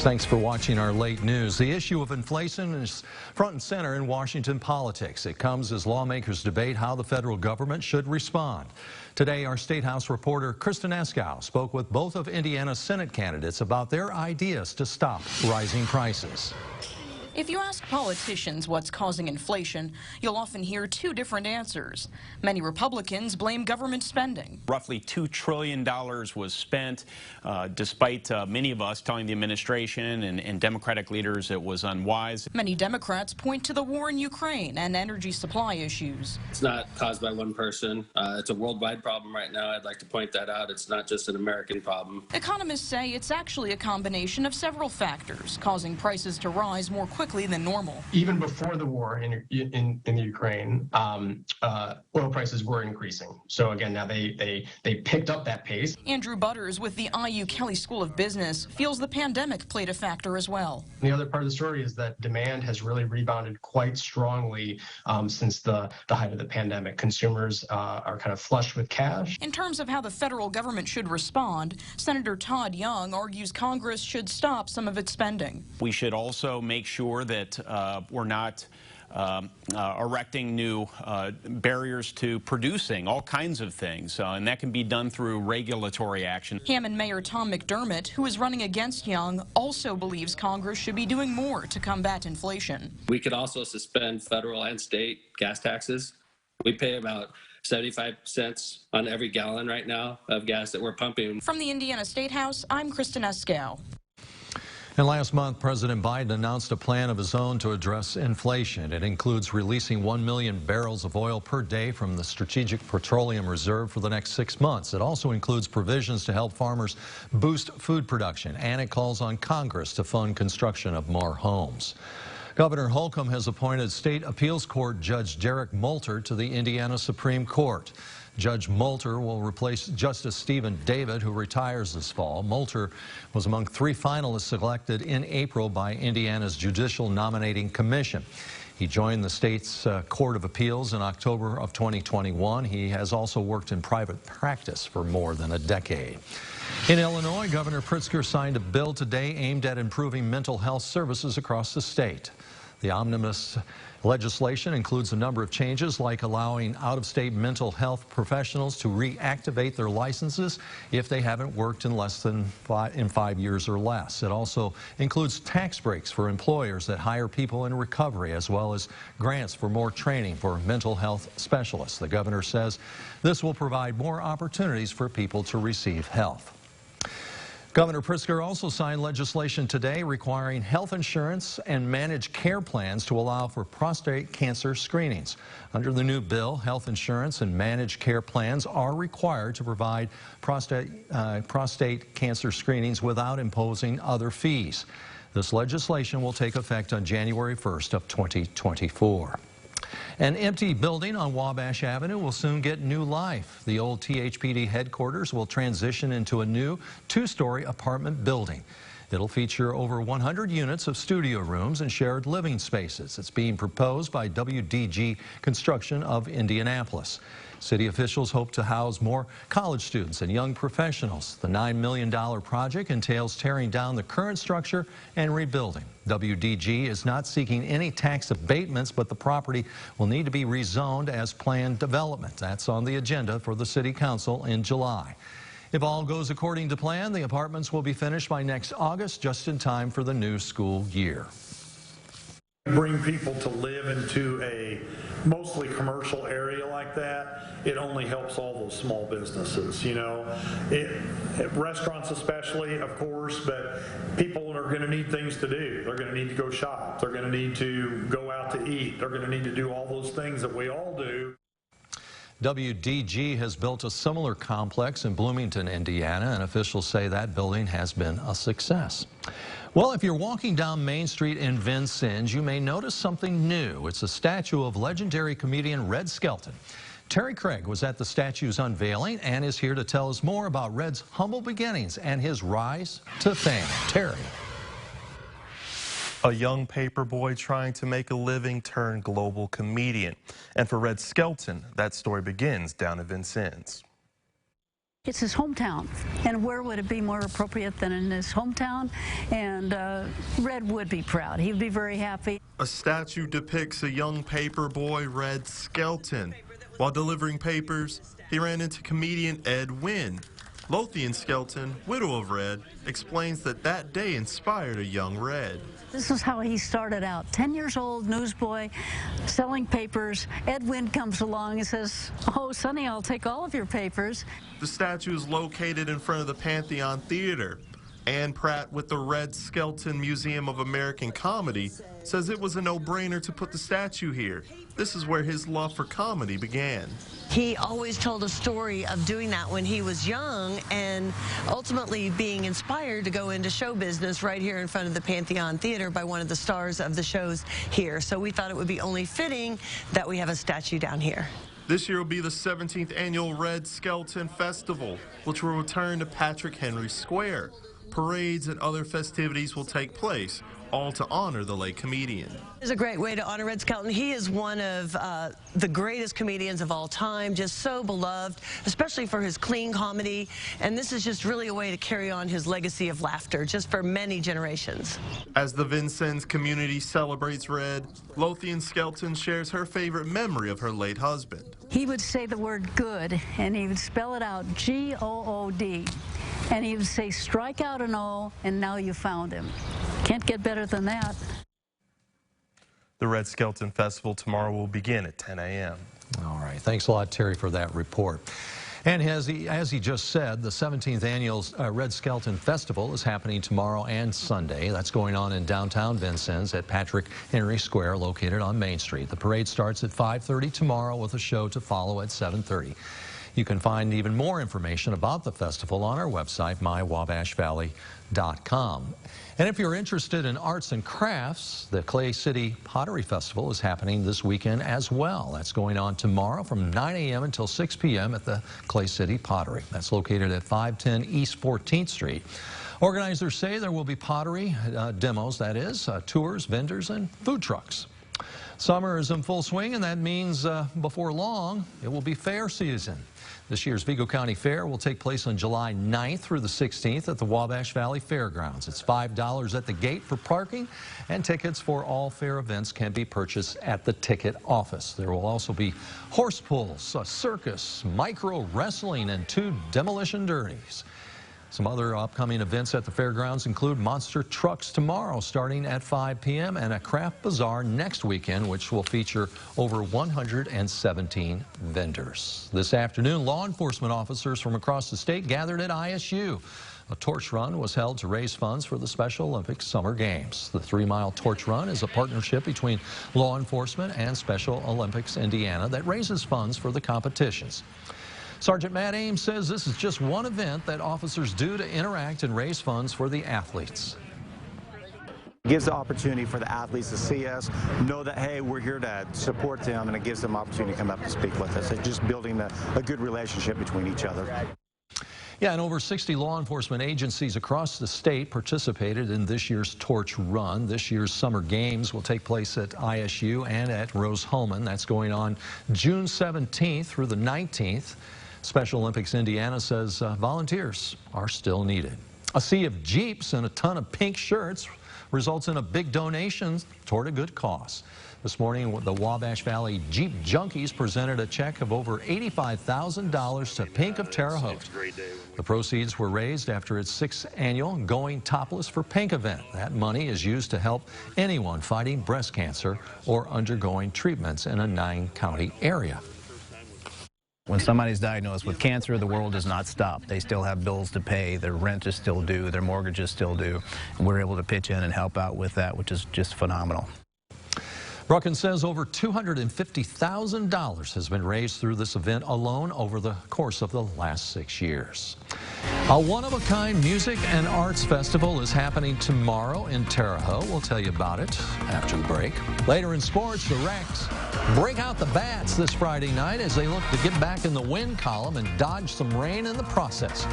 Thanks for watching our late news. The issue of inflation is front and center in Washington politics. It comes as lawmakers debate how the federal government should respond. Today, our State House reporter Kristen Eskow spoke with both of Indiana's Senate candidates about their ideas to stop rising prices. If you ask politicians what's causing inflation, you'll often hear two different answers. Many Republicans blame government spending. Roughly $2 trillion was spent, despite many of us telling the administration and Democratic leaders it was unwise. Many Democrats point to the war in Ukraine and energy supply issues. It's not caused by one person. It's a worldwide problem right now. I'd like to point that out. It's not just an American problem. Economists say it's actually a combination of several factors, causing prices to rise more quickly than normal. Even before the war in the Ukraine, oil prices were increasing. So again, now they picked up that pace. Andrew Butters with the IU Kelley School of Business feels the pandemic played a factor as well. The other part of the story is that demand has really rebounded quite strongly since the height of the pandemic. Consumers are kind of flush with cash. In terms of how the federal government should respond, Senator Todd Young argues Congress should stop some of its spending. We should also make sure that we're not erecting new barriers to producing all kinds of things, and that can be done through regulatory action. Hammond Mayor Tom McDermott, who is running against Young, also believes Congress should be doing more to combat inflation. We could also suspend federal and state gas taxes. We pay about 75 cents on every gallon right now of gas that we're pumping. From the Indiana State House, I'm Kristen Eskow. And last month, President Biden announced a plan of his own to address inflation. It includes releasing 1 million barrels of oil per day from the Strategic Petroleum Reserve for the next 6 months. It also includes provisions to help farmers boost food production, and it calls on Congress to fund construction of more homes. Governor Holcomb has appointed State Appeals Court Judge Derek Moulter to the Indiana Supreme Court. Judge Moulter will replace Justice Stephen David, who retires this fall. Moulter was among 3 finalists selected in April by Indiana's Judicial Nominating Commission. He joined the state's Court of Appeals in October of 2021. He has also worked in private practice for more than a decade. In Illinois, Governor Pritzker signed a bill today aimed at improving mental health services across the state. The omnibus legislation includes a number of changes, like allowing out-of-state mental health professionals to reactivate their licenses if they haven't worked in less than 5 years or less. It also includes tax breaks for employers that hire people in recovery, as well as grants for more training for mental health specialists. The governor says this will provide more opportunities for people to receive help. Governor Pritzker also signed legislation today requiring health insurance and managed care plans to allow for prostate cancer screenings. Under the new bill, health insurance and managed care plans are required to provide prostate cancer screenings without imposing other fees. This legislation will take effect on January 1st of 2024. An empty building on Wabash Avenue will soon get new life. The old THPD headquarters will transition into a new 2-story apartment building. It'll feature over 100 units of studio rooms and shared living spaces. It's being proposed by WDG Construction of Indianapolis. City officials hope to house more college students and young professionals. The $9 million project entails tearing down the current structure and rebuilding. WDG is not seeking any tax abatements, but the property will need to be rezoned as planned development. That's on the agenda for the City Council in July. If all goes according to plan, the apartments will be finished by next August, just in time for the new school year. Bring people to live into a mostly commercial area like that, it only helps all those small businesses, you know. Restaurants especially, of course, but people are going to need things to do. They're going to need to go shop. They're going to need to go out to eat. They're going to need to do all those things that we all do. WDG has built a similar complex in Bloomington, Indiana, and officials say that building has been a success. Well, if you're walking down Main Street in Vincennes, you may notice something new. It's a statue of legendary comedian Red Skelton. Terry Craig was at the statue's unveiling and is here to tell us more about Red's humble beginnings and his rise to fame. Terry. A young paperboy trying to make a living turned global comedian. And for Red Skelton, that story begins down in Vincennes. It's his hometown, and where would it be more appropriate than in his hometown? And Red would be proud. He would be very happy. A statue depicts a young paper boy, Red Skelton. While delivering papers, he ran into comedian Ed Wynn. Lothian Skelton, widow of Red, explains that day inspired a young Red. This is how he started out. 10 years old, newsboy, selling papers. Ed Wynn comes along and says, "Oh, Sonny, I'll take all of your papers." The statue is located in front of the Pantheon Theater. Ann Pratt with the Red Skelton Museum of American Comedy says it was a no-brainer to put the statue here. This is where his love for comedy began. He always told a story of doing that when he was young and ultimately being inspired to go into show business right here in front of the Pantheon Theater by one of the stars of the shows here. So we thought it would be only fitting that we have a statue down here. This year will be the 17th annual Red Skelton Festival, which will return to Patrick Henry Square. Parades and other festivities will take place, all to honor the late comedian. It's a great way to honor Red Skelton. He is one of the greatest comedians of all time, just so beloved, especially for his clean comedy. And this is just really a way to carry on his legacy of laughter, just for many generations. As the Vincennes community celebrates Red, Lothian Skelton shares her favorite memory of her late husband. He would say the word good, and he would spell it out, G-O-O-D. And he would say, strike out an O, and now you found him. Can't get better than that. The Red Skelton Festival tomorrow will begin at 10 a.m. All right. Thanks a lot, Terry, for that report. And as he just said, the 17th annual Red Skelton Festival is happening tomorrow and Sunday. That's going on in downtown Vincennes at Patrick Henry Square, located on Main Street. The parade starts at 5:30 tomorrow with a show to follow at 7:30. You can find even more information about the festival on our website, mywabashvalley.com. And if you're interested in arts and crafts, the Clay City Pottery Festival is happening this weekend as well. That's going on tomorrow from 9 a.m. until 6 p.m. at the Clay City Pottery. That's located at 510 East 14th Street. Organizers say there will be pottery demos, that is, tours, vendors, and food trucks. Summer is in full swing, and that means before long, it will be fair season. This year's Vigo County Fair will take place on July 9th through the 16th at the Wabash Valley Fairgrounds. It's $5 at the gate for parking, and tickets for all fair events can be purchased at the ticket office. There will also be horse pulls, a circus, micro wrestling, and 2 demolition derbies. Some other upcoming events at the fairgrounds include monster trucks tomorrow starting at 5 p.m. and a craft bazaar next weekend, which will feature over 117 vendors. This afternoon, law enforcement officers from across the state gathered at ISU. A torch run was held to raise funds for the Special Olympics Summer Games. The 3-mile torch run is a partnership between law enforcement and Special Olympics Indiana that raises funds for the competitions. Sergeant Matt Ames says this is just one event that officers do to interact and raise funds for the athletes. It gives the opportunity for the athletes to see us, know that, hey, we're here to support them, and it gives them opportunity to come up and speak with us. It's just building a good relationship between each other. Yeah, and over 60 law enforcement agencies across the state participated in this year's torch run. This year's Summer Games will take place at ISU and at Rose-Hulman. That's going on June 17th through the 19th. Special Olympics Indiana says volunteers are still needed. A sea of Jeeps and a ton of pink shirts results in a big donation toward a good cause. This morning, the Wabash Valley Jeep Junkies presented a check of over $85,000 to Pink of Terre Haute. The proceeds were raised after its 6th annual Going Topless for Pink event. That money is used to help anyone fighting breast cancer or undergoing treatments in a 9-county area. When somebody's diagnosed with cancer, the world does not stop. They still have bills to pay, their rent is still due, their mortgage is still due, and we're able to pitch in and help out with that, which is just phenomenal. Brookins says over $250,000 has been raised through this event alone over the course of the last 6 years. A one-of-a-kind music and arts festival is happening tomorrow in Terre. We'll tell you about it after the break. Later in sports, the Recs break out the bats this Friday night as they look to get back in the win column and dodge some rain in the process.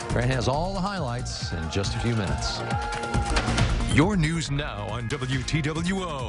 Grant has all the highlights in just a few minutes. Your news now on WTWO.